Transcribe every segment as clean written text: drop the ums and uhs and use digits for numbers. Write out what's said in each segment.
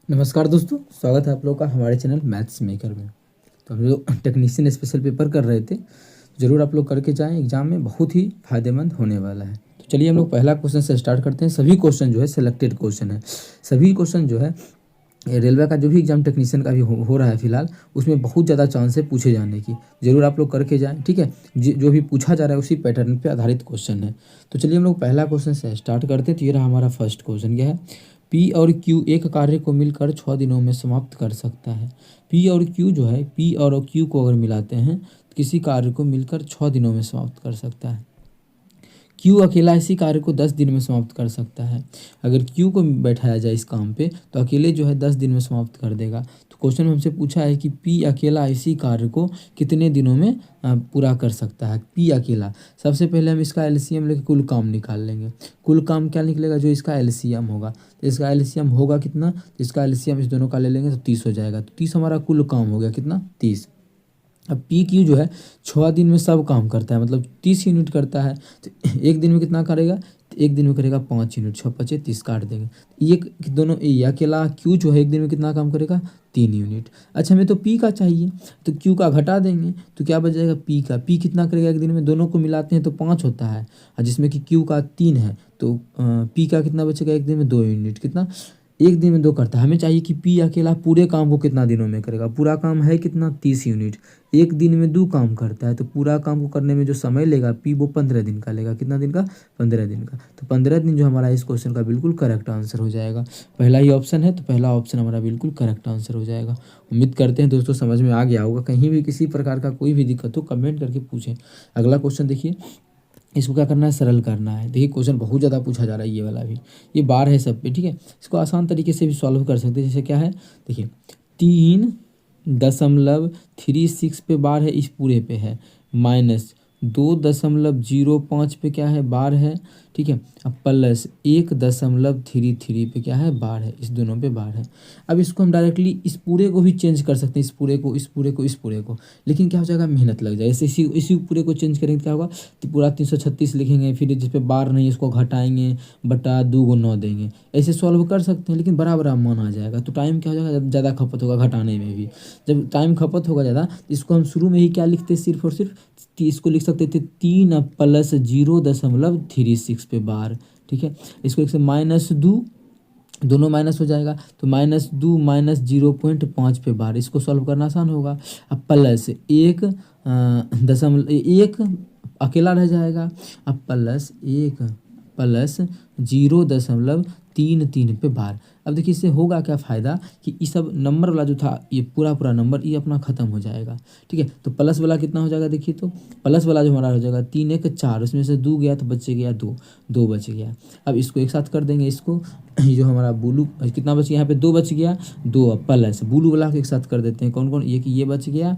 नमस्कार दोस्तों, स्वागत है आप लोगों का हमारे चैनल मैथ्स मेकर में। तो हम लोग टेक्नीशियन स्पेशल पेपर कर रहे थे, ज़रूर आप लोग करके जाएं, एग्जाम में बहुत ही फायदेमंद होने वाला है। तो चलिए हम लोग पहला क्वेश्चन से स्टार्ट करते हैं। सभी क्वेश्चन जो है सिलेक्टेड क्वेश्चन है। सभी क्वेश्चन जो है रेलवे का जो भी एग्जाम टेक्नीशियन का भी हो रहा है फिलहाल, उसमें बहुत ज़्यादा चांस है पूछे जाने की। ज़रूर आप लोग करके जाएँ, ठीक है। जो भी पूछा जा रहा है उसी पैटर्न पे आधारित क्वेश्चन है। तो चलिए हम लोग पहला क्वेश्चन से स्टार्ट करते हैं। तो ये रहा हमारा फर्स्ट क्वेश्चन। क्या है? पी और क्यू एक कार्य को मिलकर 6 दिनों में समाप्त कर सकता है। पी और क्यू जो है, पी और क्यू को अगर मिलाते हैं तो किसी कार्य को मिलकर 6 दिनों में समाप्त कर सकता है। क्यू अकेला इसी कार्य को 10 दिन में समाप्त कर सकता है। अगर क्यू को बैठाया जाए इस काम पे तो अकेले जो है 10 दिन में समाप्त कर देगा। तो क्वेश्चन में हमसे पूछा है कि पी अकेला इसी कार्य को कितने दिनों में पूरा कर सकता है। पी अकेला, सबसे पहले हम इसका एलसीएम लेके कुल काम निकाल लेंगे। कुल काम क्या निकलेगा? जो इसका एलसीएम होगा। तो इसका एलसीएम होगा कितना? तो इसका एलसीएम इस दोनों का ले लेंगे तो 30 हो जाएगा। तो 30 हमारा कुल काम हो गया, कितना? 30। अब पी क्यू जो है 6 दिन में सब काम करता है, मतलब 30 यूनिट करता है। तो एक दिन में कितना करेगा? तो एक दिन में करेगा 5 यूनिट। 6 5 30 काट देंगे। ये दोनों, ये अकेला क्यू जो है एक दिन में कितना काम करेगा? 3 यूनिट। अच्छा, हमें तो पी का चाहिए, तो क्यू का घटा देंगे तो क्या बच जाएगा? पी का। पी कितना करेगा एक दिन में? दोनों को मिलाते हैं तो 5 होता है, और जिसमें कि क्यू का 3 है। तो पी का कितना बचेगा एक दिन में? 2 यूनिट। कितना? एक दिन में 2 करता है। हमें चाहिए कि पी अकेला पूरे काम को कितना दिनों में करेगा। पूरा काम है कितना? 30 यूनिट। एक दिन में 2 काम करता है, तो पूरा काम को करने में जो समय लेगा पी, वो 15 दिन का लेगा। कितना दिन का? 15 दिन का। तो 15 दिन जो हमारा इस क्वेश्चन का बिल्कुल करेक्ट आंसर हो जाएगा। पहला ही ऑप्शन है, तो पहला ऑप्शन हमारा बिल्कुल करेक्ट आंसर हो जाएगा। उम्मीद करते हैं दोस्तों समझ में आ गया होगा। कहीं भी किसी प्रकार का कोई भी दिक्कत हो कमेंट करके पूछें। अगला क्वेश्चन देखिए, इसको क्या करना है? सरल करना है। देखिए क्वेश्चन बहुत ज़्यादा पूछा जा रहा है, ये वाला भी, ये बार है सब पे, ठीक है। इसको आसान तरीके से भी सॉल्व कर सकते हैं। जैसे क्या है, देखिए 3.36 पे बार है, इस पूरे पे है, माइनस 2.05 पे क्या है? बार है, ठीक है। अब प्लस 1.33 पे क्या है? बार है। इस दोनों पे बार है। अब इसको हम डायरेक्टली इस पूरे को भी चेंज कर सकते हैं, इस पूरे को, इस पूरे को, इस पूरे को। लेकिन क्या हो जाएगा? मेहनत लग जाएगी। जैसे इसी पूरे को चेंज करेंगे तो क्या होगा? तो पूरा 336 लिखेंगे, फिर जिस पे बार नहीं इसको घटाएंगे, बटा 2 को 9 देंगे। ऐसे सॉल्व कर सकते हैं, लेकिन बड़ा बड़ा मान आ जाएगा। तो टाइम क्या हो जाएगा? ज़्यादा खपत होगा घटाने में भी। जब टाइम खपत होगा ज़्यादा, तो इसको हम शुरू में ही क्या लिखते हैं? सिर्फ और सिर्फ इसको लिख सकते थे 3 प्लस 0.36 पे बार, ठीक है। इसको एक से माइनस 2, दोनों माइनस हो जाएगा, तो -2 माइनस 0.5 पे बार। इसको सॉल्व करना आसान होगा। अब प्लस 1 अकेला रह जाएगा। अब प्लस 0.33 पे बार। अब देखिए इससे होगा क्या फ़ायदा कि ये सब नंबर वाला जो था, ये पूरा पूरा नंबर ये अपना ख़त्म हो जाएगा, ठीक है। तो प्लस वाला कितना हो जाएगा? देखिए तो प्लस वाला जो हमारा हो जाएगा 3 1 4, उसमें से 2 गया तो बच गया 2, 2 बच गया। अब इसको एक साथ कर देंगे। इसको जो हमारा ब्लू कितना बच गया? यहाँ पे 2 बच गया, 2 प्लस ब्लू वाला को एक साथ कर देते हैं। कौन कौन? ये बच गया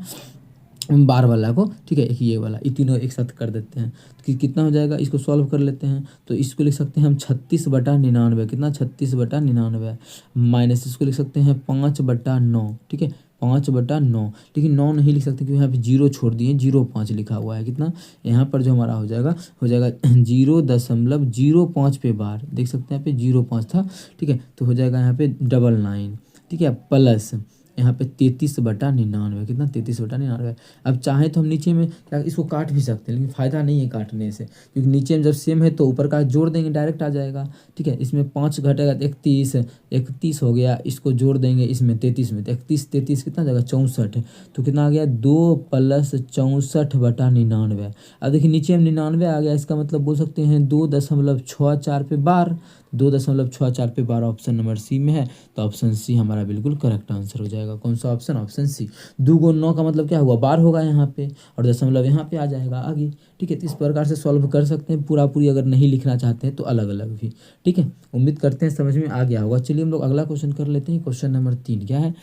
बार वाला को, ठीक है, एक ये वाला, ये तीनों एक साथ कर देते हैं तो कितना हो जाएगा? इसको सॉल्व कर लेते हैं। तो इसको लिख सकते हैं हम 36/99। कितना? 36/99 माइनस इसको लिख सकते हैं 5/9, ठीक है, 5/9। लेकिन 9 नहीं लिख सकते क्योंकि यहाँ पे 0 छोड़ दिए, 0.5 लिखा हुआ है। कितना? यहाँ पर जो हमारा हो जाएगा 0.05 पे बार, देख सकते हैं यहाँ पे 0.5 था, ठीक है। तो हो जाएगा यहाँ पे 99, ठीक है, प्लस यहाँ पे 33/99। कितना? 33/99। अब चाहे तो हम नीचे में क्या इसको काट भी सकते हैं, लेकिन फ़ायदा नहीं है काटने से, क्योंकि नीचे में जब सेम है तो ऊपर का जोड़ देंगे, डायरेक्ट आ जाएगा, ठीक है। इसमें 5 घटेगा तो 31 हो गया। इसको जोड़ देंगे इसमें 33 में, तो 31 कितना आ जाएगा? 64। तो कितना आ गया? 2 प्लस 64/99। अब देखिए नीचे में 99 आ गया, इसका मतलब बोल सकते हैं 2.64 पे बार, 2.64 पे बार ऑप्शन नंबर सी में है। तो ऑप्शन सी हमारा बिल्कुल करेक्ट आंसर हो जाएगा। कौन सा ऑप्शन? Option C. 2 गुण 9 का मतलब क्या हुआ? बार होगा यहाँ पे, और दशमलव यहाँ पे आ जाएगा आगे, ठीक है। तो इस प्रकार से सॉल्व कर सकते हैं। पूरी अगर नहीं लिखना चाहते हैं तो अलग अलग भी, ठीक है। उम्मीद करते हैं समझ में आ गया होगा। चलिए हम लोग अगला क्वेश्चन कर लेते हैं। क्वेश्चन नंबर 3 क्या है?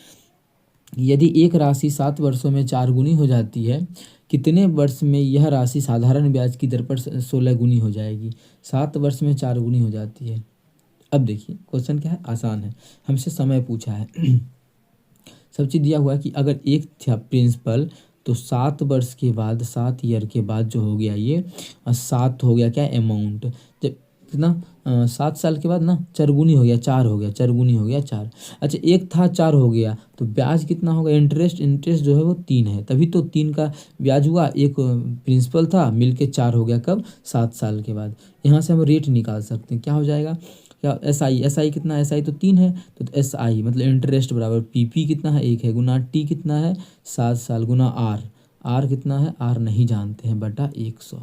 यदि एक राशि 7 वर्षों में 4 गुनी हो जाती है, कितने वर्ष में यह राशि साधारण ब्याज की दर पर 16 गुनी हो जाएगी? 7 वर्ष में 4 गुनी हो जाती है। अब देखिए क्वेश्चन क्या है? आसान है। हमसे समय पूछा है। सब चीज़ दिया हुआ है कि अगर एक था प्रिंसिपल, तो 7 वर्ष के बाद, 7 ईयर के बाद जो हो गया ये 7 हो गया क्या? अमाउंट। जब कितना? 7 साल के बाद ना चरगुनी हो गया, 4 हो गया, चरगुनी हो गया 4। अच्छा, एक था 4 हो गया, तो ब्याज कितना होगा? इंटरेस्ट जो है वो 3 है, तभी तो 3 का ब्याज हुआ। एक प्रिंसिपल था मिलके 4 हो गया, कब? 7 साल के बाद। यहाँ से हम रेट निकाल सकते हैं, क्या हो जाएगा? क्या एस आई कितना? एस आई तो 3 है, तो एस आई मतलब इंटरेस्ट बराबर पी कितना है? 1 है, गुना टी कितना है? 7 साल, गुना आर कितना है? आर नहीं जानते हैं, बटा 100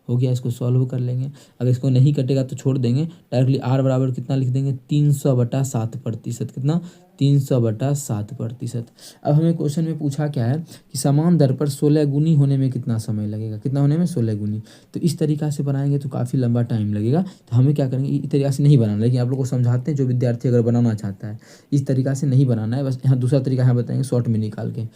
हो गया। इसको सॉल्व कर लेंगे, अगर इसको नहीं कटेगा तो छोड़ देंगे, डायरेक्टली आर बराबर कितना लिख देंगे? 300/7%। कितना? 300/7%। अब हमें क्वेश्चन में पूछा क्या है कि समान दर पर 16 गुनी होने में कितना समय लगेगा? कितना होने में? 16 गुनी। तो इस तरीका से बनाएंगे तो काफ़ी लंबा टाइम लगेगा, तो हमें क्या करेंगे, इस तरीका से नहीं बनाना, लेकिन आप लोग को समझाते हैं, जो विद्यार्थी अगर बनाना चाहता है इस तरीका से नहीं बनाना है, बस यहाँ दूसरा तरीका यहाँ बताएंगे शॉर्ट में निकाल के।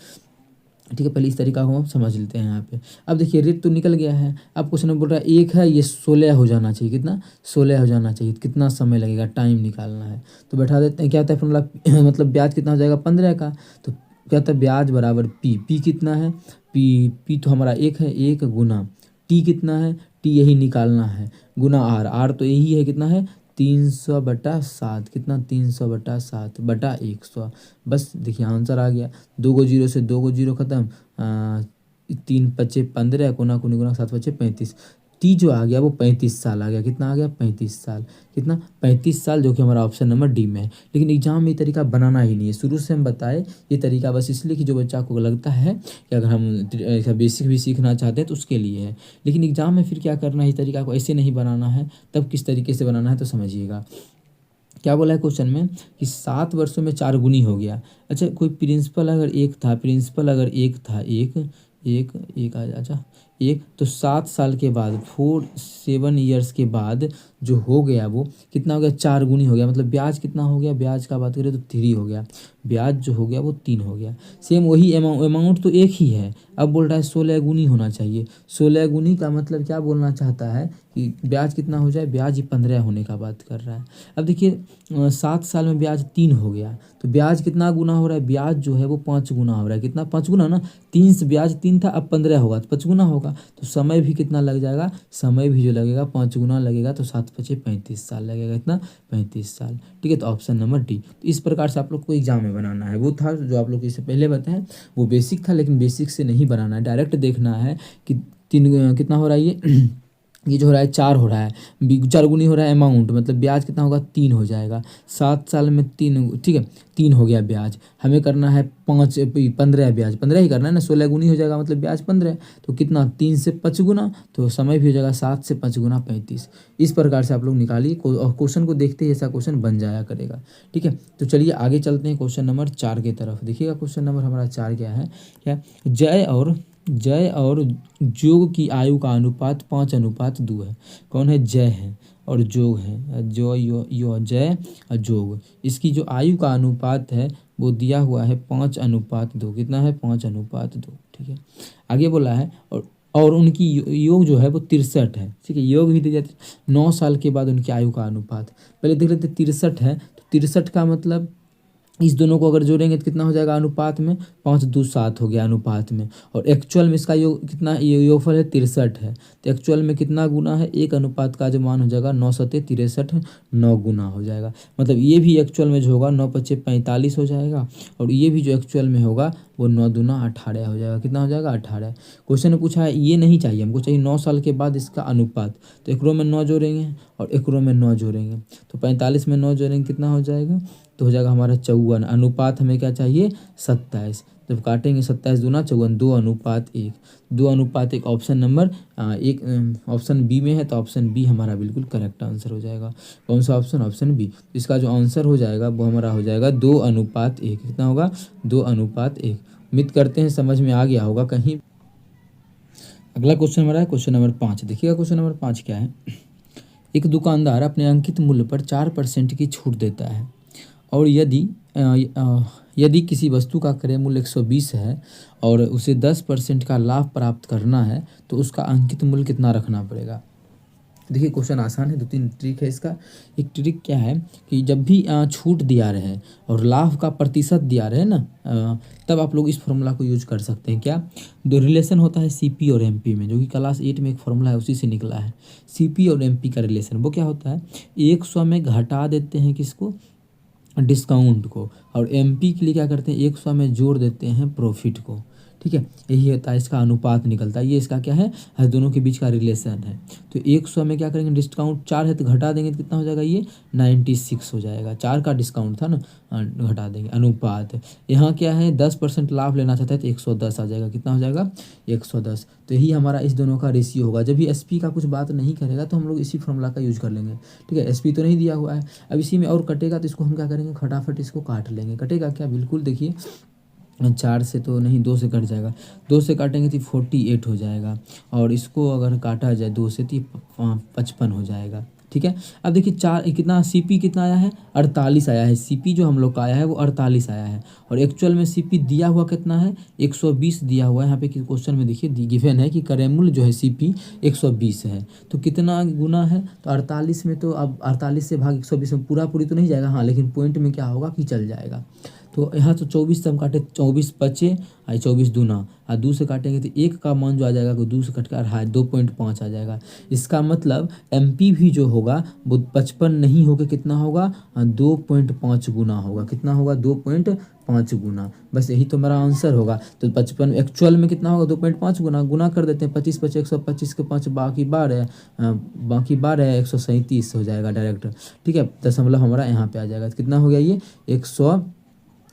ठीक है, पहले इस तरीका को हम समझ लेते हैं यहाँ पे। अब देखिए रेट तो निकल गया है, अब क्वेश्चन में बोल रहा है 1 है, ये 16 हो जाना चाहिए। कितना? 16 हो जाना चाहिए। कितना समय लगेगा? टाइम निकालना है, तो बैठा देते हैं। क्या होता है फॉर्मूला मतलब ब्याज कितना हो जाएगा? 15 का। तो क्या होता है? ब्याज बराबर पी कितना है? पी तो हमारा 1 है, 1 गुना टी कितना है? टी यही निकालना है, गुना आर तो यही है, कितना है? 300/7। कितना? 300/7/100। बस देखिए आंसर आ गया। 2 को 0 से 2 को 0 खत्म, 3 पच्चे 15, कोना कोनी गुना 7 पच्चे 35। टी जो आ गया वो 35 साल आ गया। कितना आ गया? 35 साल। कितना? 35 साल, जो कि हमारा ऑप्शन नंबर डी में है। लेकिन एग्जाम में ये तरीका बनाना ही नहीं है, शुरू से हम बताए ये तरीका बस इसलिए कि जो बच्चा को लगता है कि अगर हम बेसिक भी सीखना चाहते हैं तो उसके लिए है। लेकिन एग्जाम में फिर क्या करना है, इस तरीका को ऐसे नहीं बनाना है, तब किस तरीके से बनाना है तो समझिएगा। क्या बोला है क्वेश्चन में कि 7 वर्षों में 4 गुनी हो गया। अच्छा, कोई प्रिंसिपल अगर एक था, अच्छा एक, तो 7 साल के बाद 7 ईयर्स के बाद जो हो गया वो कितना हो गया? 4 गुनी हो गया। मतलब ब्याज कितना हो गया? ब्याज का बात करें तो 3 हो गया, ब्याज जो हो गया वो 3 हो गया। सेम वही अमाउंट तो एक ही है, अब बोल रहा है 16 गुनी होना चाहिए। 16 गुनी का मतलब क्या बोलना चाहता है कि ब्याज कितना हो जाए? ब्याज ही 15 होने का बात कर रहा है। अब देखिए 7 साल में ब्याज 3 हो गया, तो ब्याज कितना गुना हो रहा है? ब्याज जो है वो 5 गुना हो रहा है। कितना? 5 गुना ना, 3 से ब्याज 3 था, अब 15 होगा तो 5 गुना होगा। तो समय भी कितना लग जाएगा? समय भी जो लगेगा 5 गुना लगेगा, तो 7 पचे 35 साल लगेगा। इतना 35 साल। ठीक है, तो ऑप्शन नंबर डी। तो इस प्रकार से आप लोग को एग्जाम में बनाना है। वो था जो आप लोग इससे पहले बताएं, वो बेसिक था, लेकिन बेसिक से नहीं बनाना है, डायरेक्ट देखना है कि 3 कितना हो रहा है ये जो हो रहा है 4 हो रहा है, 4 गुनी हो रहा है अमाउंट, मतलब ब्याज कितना होगा? 3 हो जाएगा। 7 साल में 3, ठीक है 3 हो गया ब्याज। हमें करना है 15 ब्याज, 15 ही करना है ना, 16 गुनी हो जाएगा मतलब ब्याज 15। तो कितना? 3 से 5 गुना, तो समय भी हो जाएगा 7 से 5 गुना 35। इस प्रकार से आप लोग निकालिए, क्वेश्चन को देखते ही ऐसा क्वेश्चन बन जाया करेगा। ठीक है, तो चलिए आगे चलते हैं क्वेश्चन नंबर 4 की तरफ। देखिएगा क्वेश्चन नंबर हमारा 4 क्या है? क्या? जय और जोग की आयु का अनुपात 5:2 है। कौन है? जय है और जोग है, जय और जोग, इसकी जो आयु का अनुपात है वो दिया हुआ है 5:2। कितना है? 5:2। ठीक है, आगे बोला है और उनकी योग जो है वो 63 है। ठीक है, योग भी दिया जाता है 9 साल के बाद उनकी आयु का अनुपात। पहले देख लेते 63 है, तो 63 का मतलब इस दोनों को अगर जोड़ेंगे तो कितना हो जाएगा अनुपात में? 5:2 हो गया अनुपात में। और एक्चुअल में इसका योग कितना? योगफल है 63 है, तो एक्चुअल में कितना गुना है? 1 अनुपात का जो मान हो जाएगा 9 सते 63, 9 गुना हो जाएगा। मतलब ये भी एक्चुअल में जो होगा 9 पच्चे 45 हो जाएगा, और ये भी जो एक्चुअल में होगा वो 9 दूना 18 हो जाएगा। कितना हो जाएगा? 18। क्वेश्चन में पूछा है ये नहीं चाहिए हमको, चाहिए 9 साल के बाद इसका अनुपात। तो एक रो में 9 जोड़ेंगे और एक रो में 9 जोड़ेंगे, तो 45 में 9 जोड़ेंगे कितना हो जाएगा? तो हो जाएगा हमारा 54। अनुपात हमें क्या चाहिए? 27। जब काटेंगे 27 दूना 54, 2:1। 2:1 ऑप्शन नंबर 1 ऑप्शन बी में है, तो ऑप्शन बी हमारा बिल्कुल करेक्ट आंसर हो जाएगा। कौन सा ऑप्शन? Option B. इसका जो आंसर हो जाएगा वो हमारा हो जाएगा 2:1। कितना होगा? 2:1। उम्मीद करते हैं समझ में आ गया होगा कहीं। अगला क्वेश्चन हमारा है क्वेश्चन नंबर 5। देखिएगा क्वेश्चन नंबर 5 क्या है? एक दुकानदार अपने अंकित मूल्य पर 4% की छूट देता है, और यदि किसी वस्तु का क्रय मूल्य 120 है और उसे 10% का लाभ प्राप्त करना है, तो उसका अंकित मूल्य कितना रखना पड़ेगा? देखिए क्वेश्चन आसान है, 2-3 ट्रिक है इसका। एक ट्रिक क्या है कि जब भी छूट दिया रहे और लाभ का प्रतिशत दिया रहे ना, तब आप लोग इस फॉर्मूला को यूज कर सकते हैं। क्या दो रिलेशन होता है सीपी और एमपी में, जो कि क्लास 8 में एक फॉर्मूला है उसी से निकला है। सीपी और एमपी का रिलेशन वो क्या होता है, 100 में घटा देते हैं किसको, डिस्काउंट को, और एमपी के लिए क्या करते हैं 100 में जोड़ देते हैं प्रॉफिट को। ठीक है, यही होता है, इसका अनुपात निकलता है। ये इसका क्या है, दोनों के बीच का रिलेशन है। तो 100 में क्या करेंगे, डिस्काउंट 4 है तो घटा देंगे तो कितना हो जाएगा, ये 96 हो जाएगा। 4 का डिस्काउंट था ना, घटा देंगे। अनुपात यहाँ क्या है, 10% लाभ लेना चाहता है तो 110 आ जाएगा। कितना हो जाएगा, 110। तो यही हमारा इस दोनों का रेशियो होगा। जब भी एसपी का कुछ बात नहीं करेगा तो हम लोग इसी फॉर्मूला का यूज कर लेंगे। ठीक है, एसपी तो नहीं दिया हुआ है, अब इसी में और कटेगा तो इसको हम क्या करेंगे, फटाफट इसको काट लेंगे। कटेगा क्या, बिल्कुल देखिए 4 से तो नहीं, 2 से कट जाएगा। 2 से काटेंगे तो 48 हो जाएगा, और इसको अगर काटा जाए 2 से तो 55 हो जाएगा। ठीक है, अब देखिए 4 कितना, सीपी कितना आया है, 48 आया है। सीपी जो हम लोग का आया है वो 48 आया है, और एक्चुअल में सीपी दिया हुआ कितना है, 120 दिया हुआ है। यहाँ पे क्वेश्चन में देखिए गिवन है कि क्रय मूल्य जो है सीपी 120 है, तो कितना गुना है, तो 48 में तो अब 48 से भाग 120 में पूरा पूरी तो नहीं जाएगा, हाँ, लेकिन पॉइंट में क्या होगा कि चल जाएगा। तो यहाँ तो 24 से हम काटे, 24 बचे, 24 दूना, और 2 से काटेंगे तो 1 का मान जो आ जाएगा वो 2 से कट कर 2.5 आ जाएगा। इसका मतलब एमपी भी जो होगा वो 55 नहीं होकर कितना होगा, 2.5 गुना होगा। कितना होगा, 2.5 गुना। बस यही तो मेरा आंसर होगा। तो 55 एक्चुअल में कितना होगा, 2.5 गुना। गुना कर देते हैं, 25 बचे 125 के 5 बाकी 12, बाकी 12 137 हो जाएगा डायरेक्ट। ठीक है, दशमलव हमारा यहाँ पे आ जाएगा। कितना हो गया ये,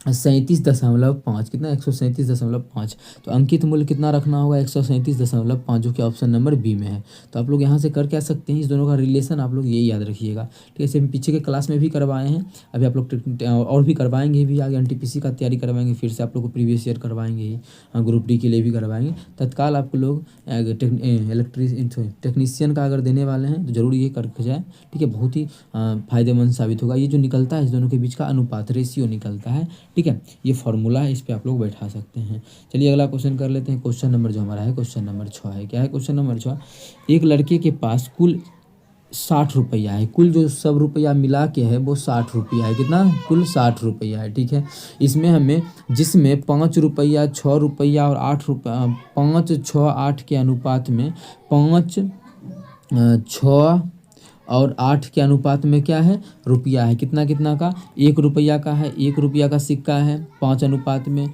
137.5, कितना 137.5। तो अंकित मूल्य कितना रखना होगा, 137.5, जो कि ऑप्शन नंबर बी में है। तो आप लोग यहाँ से कर क्या सकते हैं, इस दोनों का रिलेशन आप लोग यही याद रखिएगा। ठीक है, इसे हम पीछे के क्लास में भी करवाए हैं, अभी आप लोग और भी करवाएंगे भी, आगे एनटीपीसी का तैयारी करवाएंगे, फिर से आप लोग को प्रीवियस ईयर करवाएंगे ही, ग्रुप डी के लिए भी करवाएंगे। तत्काल आपको लोग टेक्नीशियन का अगर देने वाले हैं तो ज़रूर ये करके जाए। ठीक है, बहुत ही फायदेमंद साबित होगा। ये जो निकलता है इस दोनों के बीच का अनुपात, रेशियो निकलता है। ठीक है, ये फॉर्मूला है, इस पे आप लोग बैठा सकते हैं। चलिए अगला क्वेश्चन कर लेते हैं। क्वेश्चन नंबर जो हमारा है, क्वेश्चन नंबर 6 है। क्या है क्वेश्चन नंबर 6, एक लड़के के पास कुल 60 रुपया है। कुल जो सब रुपया मिला के है वो 60 रुपया है। कितना, कुल 60 रुपया है। ठीक है, इसमें हमें, जिसमें 5 रुपया, 6 रुपया और 8 रुपया, 5, 6, 8 के अनुपात में 5, 6 और 8 के अनुपात में क्या है, रुपया है। कितना कितना का, 1 रुपया का है, 1 रुपया का सिक्का है 5 अनुपात में,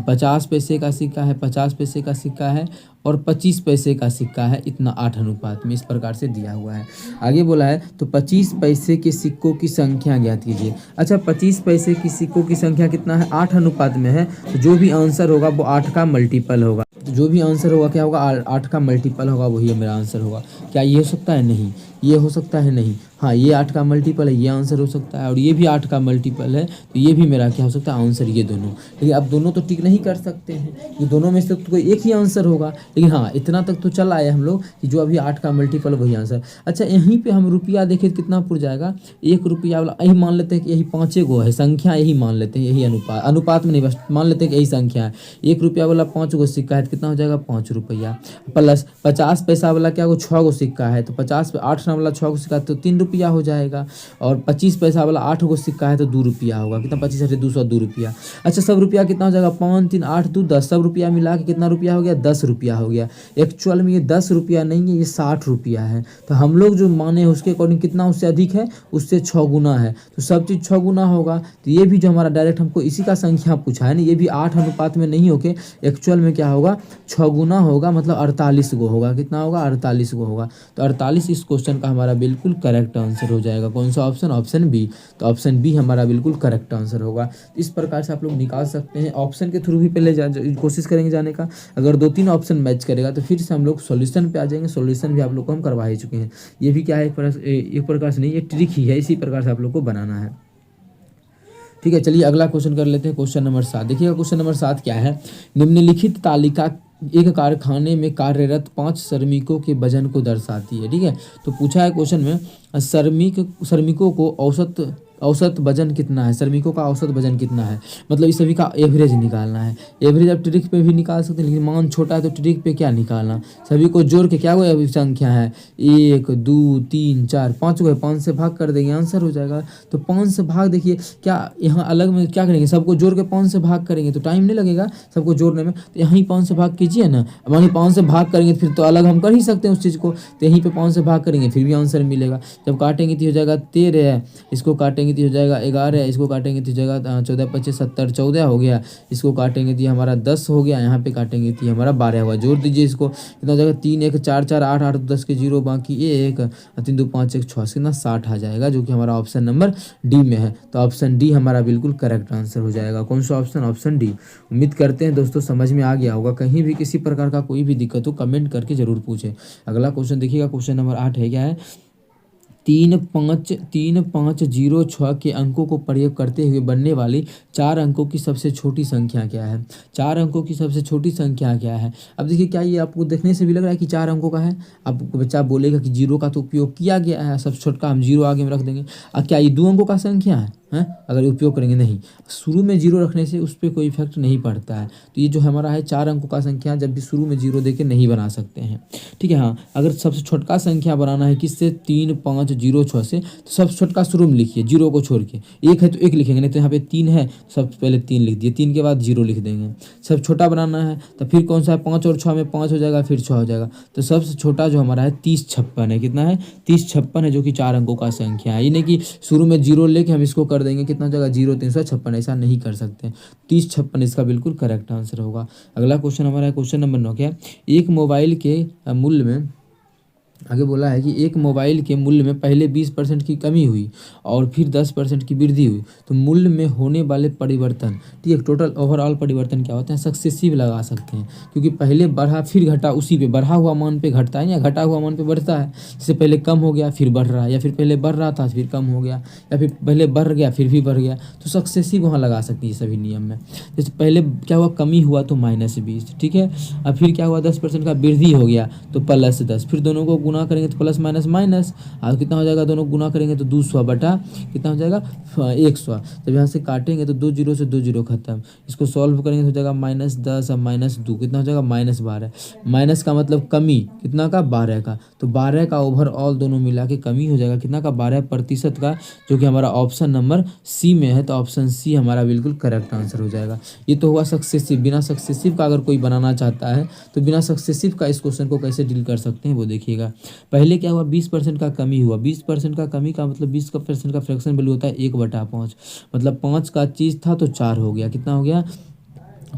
50 पैसे का सिक्का है, 50 पैसे का सिक्का है, और 25 पैसे का सिक्का है। इतना 8 अनुपात में इस प्रकार से दिया हुआ है। आगे बोला है तो 25 पैसे के सिक्कों की संख्या ज्ञात कीजिए। अच्छा, 25 पैसे की सिक्कों की संख्या कितना है, 8 अनुपात में है, तो जो भी आंसर होगा वो 8 का मल्टीपल होगा। तो जो भी आंसर होगा क्या होगा, 8 का मल्टीपल होगा, वही मेरा आंसर होगा। क्या ये हो सकता है, नहीं, ये हो सकता है, नहीं, हाँ, ये 8 का मल्टीपल है, ये आंसर हो सकता है, और ये भी 8 का मल्टीपल है, तो ये भी मेरा क्या हो सकता है, आंसर, ये दोनों। लेकिन अब दोनों तो टिक नहीं कर सकते हैं, ये दोनों में से तो कोई एक ही आंसर होगा। लेकिन हाँ, इतना तक तो चल आए हम लोग कि जो अभी 8 का मल्टीपल वही आंसर। अच्छा, यहीं पे हम रुपया देखें तो कितना पुर जाएगा, 1 रुपया वाला यही मान लेते हैं कि यही 5 गो है संख्या, यही मान लेते हैं, यही अनुपात में नहीं, बस मान लेते हैं कि यही संख्या है। 1 रुपया वाला 5 गो सिक्का है तो कितना हो जाएगा, 5 रुपया, प्लस 50 पैसा वाला क्या हो, 6 गो सिक्का है तो 50 पे 8 वाला 6 गो सिक्का तो 3 रुपया हो जाएगा, और 25 पैसा वाला 8 गो सिक्का है तो 2 रुपया होगा। कितना, 25 से 202 रुपया। अच्छा, सब रुपया कितना हो जाएगा, 5, 3, 8, 2, 10, सब रुपया मिला के कितना रुपया हो गया, 10 रुपया हो गया। एक्चुअल में ये 10 रुपया नहीं है, ये 60 रुपया है। तो हम लोग जो माने उसके अकॉर्डिंग कितना उससे अधिक है, उससे 6 गुना है, तो सब चीज़ 6 गुना होगा। तो ये भी जो हमारा डायरेक्ट हमको इसी का संख्या पूछा है ना, ये भी 8 अनुपात में नहीं होके एक्चुअल में क्या होगा, 6 गुना होगा, मतलब 48 गो होगा। कितना होगा, 48 गो होगा। तो 48 इस क्वेश्चन का हमारा बिल्कुल करेक्ट आंसर हो जाएगा। कौन सा ऑप्शन, ऑप्शन बी। तो ऑप्शन बी हमारा बिल्कुल करेक्ट आंसर होगा। इस प्रकार से आप लोग निकाल सकते हैं। ऑप्शन के थ्रू भी पहले कोशिश करेंगे जाने का, अगर 2-3 ऑप्शन मैच करेगा तो फिर से हम लोग सॉल्यूशन पे आ जाएंगे। सॉल्यूशन भी आप लोग को हम करवा ही चुके हैं। ये भी क्या है, एक प्रकार से नहीं, ये ट्रिक ही है, इसी प्रकार से आप लोग को बनाना है। ठीक है, चलिए अगला क्वेश्चन कर लेते हैं। क्वेश्चन नंबर 7 देखिएगा। क्वेश्चन नंबर 7 क्या है, निम्नलिखित तालिका एक कारखाने में कार्यरत 5 श्रमिकों के वजन को दर्शाती है। ठीक है, तो पूछा है क्वेश्चन में, श्रमिकों को औसत वजन कितना है, श्रमिकों का औसत वजन कितना है, मतलब इस सभी का एवरेज निकालना है। एवरेज आप ट्रिक पे भी निकाल सकते हैं, लेकिन मान छोटा है तो ट्रिक पे क्या निकालना, सभी को जोड़ के क्या वो संख्या है 1 2 3 4 5 को 5 से भाग कर देंगे, आंसर हो जाएगा। तो 5 से भाग, देखिए क्या यहाँ अलग में क्या करेंगे, सबको जोड़ के 5 से भाग करेंगे तो टाइम नहीं लगेगा सबको जोड़ने में, तो यहीं 5 से भाग कीजिए ना। अब वहीं 5 से भाग करेंगे फिर तो अलग हम कर ही सकते हैं उस चीज़ को, तो यहीं पे 5 से भाग करेंगे फिर भी आंसर मिलेगा। जब काटेंगे तो हो जाएगा 13, इसको काटेंगे तो हो जाएगा 11, इसको काटेंगे तो हो जाएगा 14 25 70 14 हो गया, इसको काटेंगे तो हमारा 10 हो गया, यहाँ पे काटेंगे तो हमारा 12 होगा। जोड़ दीजिए इसको, कितना हो जाएगा 3 1 4 4 8 8 10 के 0 बाकी 1 3 2 5 1 6 कितना 60 आ जाएगा, जो कि हमारा ऑप्शन नंबर डी में है। तो ऑप्शन डी हमारा बिल्कुल करेक्ट आंसर हो जाएगा। कौन सा ऑप्शन, ऑप्शन डी। उम्मीद करते हैं दोस्तों समझ में आ गया होगा। कहीं भी किसी प्रकार का कोई भी दिक्कत हो कमेंट करके जरूर पूछें। अगला क्वेश्चन देखिएगा, क्वेश्चन नंबर 8 है, क्या है 3506 के अंकों को प्रयोग करते हुए बनने वाली 4 अंकों की सबसे छोटी संख्या क्या है। 4 अंकों की सबसे छोटी संख्या क्या है। अब देखिए क्या ये आपको देखने से भी लग रहा है कि 4 अंकों का है। अब बच्चा बोलेगा कि 0 का तो उपयोग किया गया है, सबसे छोटा हम 0 आगे में रख देंगे। अब क्या ये 2 अंकों का संख्या है अगर उपयोग करेंगे, नहीं, शुरू में 0 रखने से उस पर कोई इफेक्ट नहीं पड़ता है। तो ये जो हमारा है 4 अंकों का संख्या जब भी शुरू में 0 देके नहीं बना सकते हैं, ठीक है। हाँ, अगर सबसे छोटका संख्या बनाना है किससे, 3 5 0 6 से, तो सबसे छोटका शुरू में लिखिए 0 को छोड़ के, 1 है तो 1 लिखेंगे, नहीं तो यहाँ पे 3 है सबसे पहले 3 लिख दिए, 3 के बाद 0 लिख देंगे। सब छोटा बनाना है तो फिर कौन सा है, 5 और 6 में 5 हो जाएगा, फिर 6 हो जाएगा। तो सबसे छोटा जो हमारा है 30 56 है, कितना है 30 56 है, जो कि 4 अंकों का संख्या है। ये नहीं कि शुरू में 0 लेके हम इसको कर देंगे, कितना हो जाएगा 0 356, ऐसा नहीं कर सकते। 30 56 इसका बिल्कुल करेक्ट आंसर होगा। अगला क्वेश्चन हमारा है क्वेश्चन नंबर 9, क्या है एक मोबाइल के मूल्य में, आगे बोला है कि एक मोबाइल के मूल्य में पहले 20% की कमी हुई और फिर 10% की वृद्धि हुई, तो मूल्य में होने वाले परिवर्तन, ठीक है, टोटल ओवरऑल परिवर्तन क्या होते हैं, सक्सेसिव लगा सकते हैं, क्योंकि पहले बढ़ा फिर घटा, उसी पे बढ़ा हुआ मान पे घटता है या घटा हुआ मान पे बढ़ता है। जैसे पहले कम हो गया फिर बढ़ रहा है, या फिर पहले बढ़ रहा था फिर कम हो गया, या फिर पहले बढ़ गया फिर भी बढ़ गया, तो सक्सेसिव वहाँ लगा सकती है सभी नियम में। जैसे पहले क्या हुआ, कमी हुआ तो -20, ठीक है, अब फिर क्या हुआ 10% का वृद्धि हो गया तो +10, फिर दोनों को गुना करेंगे तो प्लस माइनस माइनस, और कितना हो जाएगा, दोनों गुना करेंगे तो 200 बटा कितना हो जाएगा 100। जब यहाँ से काटेंगे तो 2 0 से 2 0 खत्म, इसको सॉल्व करेंगे तो हो जाएगा -10 और -2 कितना हो जाएगा -12। माइनस का मतलब कमी कितना का, 12 का, तो 12 का ओवरऑल दोनों मिला के कमी हो जाएगा कितना का, 12% का, जो कि हमारा ऑप्शन नंबर सी में है। तो ऑप्शन सी हमारा बिल्कुल करेक्ट आंसर हो जाएगा। ये तो हुआ सक्सेसिव। बिना सक्सेसिव का अगर कोई बनाना चाहता है तो बिना सक्सेसिव का इस क्वेश्चन को कैसे डील कर सकते हैं वो देखिएगा। पहले क्या हुआ, 20% का कमी हुआ, 20% का कमी का मतलब 20% का फ्रैक्शन वैल्यू होता है 1/5, मतलब 5 का चीज़ था तो 4 हो गया, कितना हो गया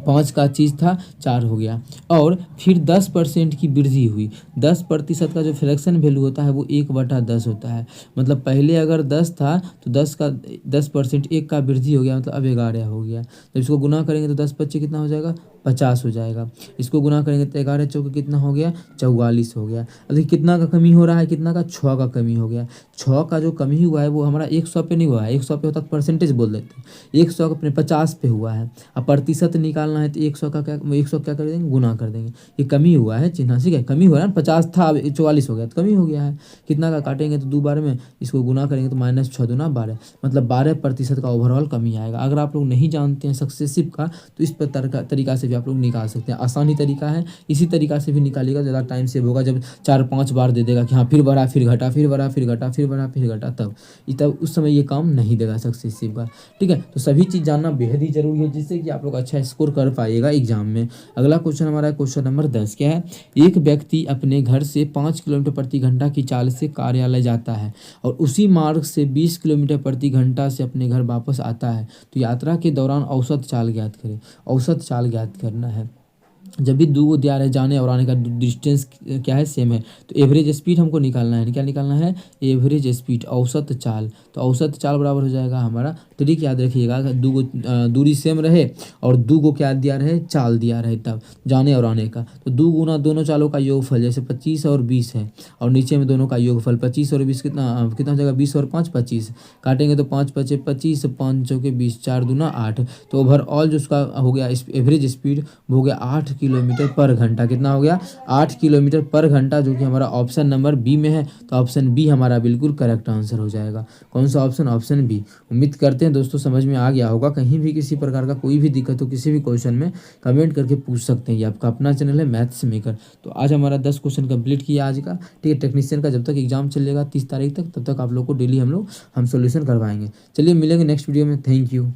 5 का चीज़ था 4 हो गया। और फिर 10% की वृद्धि हुई, 10% का जो फ्रैक्शन वैल्यू होता है वो 1/10 होता है, मतलब पहले अगर 10 था तो 10% 1 का वृद्धि हो गया, मतलब अब 11 हो गया। जब इसको गुना करेंगे तो 10 25 कितना हो जाएगा 50 हो जाएगा। इसको गुना करेंगे तो 11 चौके कितना हो गया 44 हो गया। अब देखिए कितना का कमी हो रहा है, कितना का 6 का कमी हो गया। 6 का जो कमी हुआ है वो हमारा 100 पे नहीं हुआ है, 100 पे होता तो परसेंटेज बोल देते हैं, 100 अपने 50 पे हुआ है। अब प्रतिशत निकालना है तो 100 का क्या 100 क्या कर देंगे, गुना कर देंगे। ये कमी हुआ है चिन्ह, ठीक है, कमी हुआ है ना, 50 था अब 44 हो गया तो कमी हो गया है। कितना का काटेंगे तो 2 बार में, इसको गुना करेंगे तो -6 दूना 12, मतलब 12% का ओवरऑल कमी आएगा। अगर आप लोग नहीं जानते हैं सक्सेसिव का तो इस तरीका से भी आप लोग निकाल सकते हैं, आसानी तरीका है। इसी तरीका से भी निकालिएगा, ज़्यादा टाइम सेव होगा। जब 4-5 बार दे देगा कि हाँ फिर बढ़ा फिर घटा फिर बढ़ा फिर घटा फिर बढ़ा फिर घटा, तब उस समय ये काम नहीं देगा सक्सेसिव का, ठीक है। तो सभी चीज़ जानना बेहद ही जरूरी है, जिससे कि आप लोग अच्छा स्कोर कर पाइएगा एग्जाम में। अगला क्वेश्चन हमारा क्वेश्चन नंबर 10, क्या है एक व्यक्ति अपने घर से 5 किलोमीटर प्रति घंटा की चाल से कार्यालय जाता है और उसी मार्ग से 20 किलोमीटर प्रति घंटा से अपने घर वापस आता है, तो यात्रा के दौरान औसत चाल ज्ञात करें। औसत चाल ज्ञात करना है। जब भी 2 दिया रहे जाने और आने का डिस्टेंस क्या है सेम है, तो एवरेज स्पीड हमको निकालना है। क्या निकालना है, एवरेज स्पीड, औसत चाल। तो औसत चाल बराबर हो जाएगा हमारा ट्रिक याद रखिएगा, दूरी सेम रहे और दो को क्या दिया रहे, चाल दिया रहे, तब जाने और आने का। तो 2 गुना दोनों चालों का योगफल, जैसे 25 और 20 है और नीचे में दोनों का योगफल 25 और 20 कितना कितना हो जाएगा, 20 और 5 25, काटेंगे तो 5 5 25, 5 चौके 20, 4 दूना 8। तो ओवरऑल जो उसका हो गया एवरेज स्पीड वो हो गया 8 किलोमीटर पर घंटा। कितना हो गया, 8 किलोमीटर पर घंटा, जो कि हमारा ऑप्शन नंबर बी में है। तो ऑप्शन बी हमारा बिल्कुल करेक्ट आंसर हो जाएगा। कौन सा ऑप्शन, ऑप्शन बी। उम्मीद करते हैं दोस्तों समझ में आ गया होगा। कहीं भी किसी प्रकार का कोई भी दिक्कत हो किसी भी क्वेश्चन में कमेंट करके पूछ सकते हैं। ये आपका अपना चैनल है मैथ्स मेकर। तो आज हमारा 10 क्वेश्चन कंप्लीट किया आज का, ठीक है। टेक्नीशियन का जब तक एग्जाम चलेगा 30 तारीख तक, तब तक आप लोग को डेली हम सोल्यूशन करवाएंगे। चलिए मिलेंगे नेक्स्ट वीडियो में। Thank you.